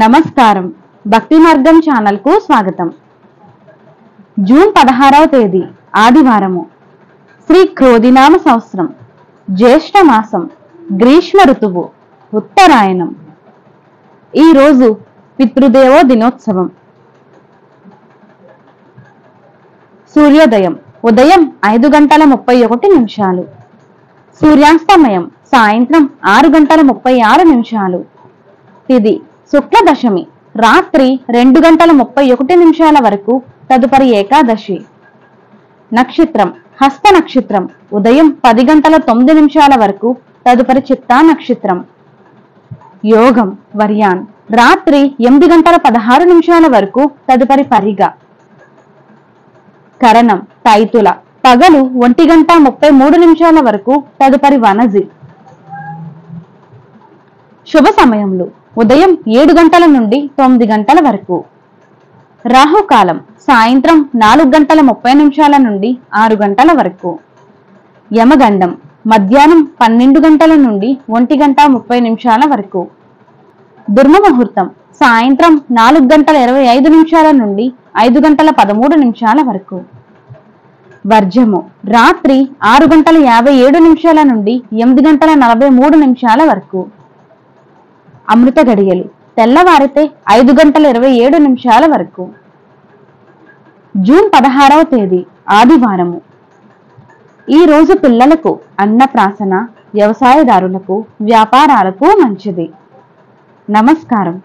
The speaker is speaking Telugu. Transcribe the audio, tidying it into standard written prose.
నమస్కారం. భక్తి మార్గం ఛానల్ కు స్వాగతం. జూన్ 16వ తేదీ ఆదివారము. శ్రీ క్రోధినామ సంవత్సరం, జ్యేష్ఠ మాసం, గ్రీష్మ ఋతువు, ఉత్తరాయణం. ఈ రోజు పితృదేవో దినోత్సవం. సూర్యోదయం ఉదయం 5:31. సూర్యాస్తమయం సాయంత్రం 6:36. తిథి శుక్ల దశమి రాత్రి 2:31 వరకు, తదుపరి ఏకాదశి. నక్షత్రం హస్త నక్షత్రం ఉదయం 10:09 వరకు, తదుపరి చిత్తా నక్షత్రం. యోగం వర్యాన్ రాత్రి 8:16 వరకు, తదుపరి పరిగ. కరణం తైతుల పగలు 1:33 వరకు, తదుపరి వనజి. శుభ సమయములు ఉదయం 7 గంటల నుండి 9 గంటల వరకు. రాహుకాలం సాయంత్రం 4:30 నుండి 6 గంటల వరకు. యమగండం మధ్యాహ్నం 12 గంటల నుండి 1:30 వరకు. దుర్ముహూర్తం సాయంత్రం 4:25 నుండి 5:13 వరకు. వర్జము రాత్రి 6:57 నుండి 8:43 వరకు. అమృత గడియలు తెల్లవారితే 5:27 వరకు. జూన్ 16వ తేదీ ఆదివారము. ఈ రోజు పిల్లలకు అన్నప్రాసన, వ్యవసాయదారులకు, వ్యాపారాలకు మంచిది. నమస్కారం.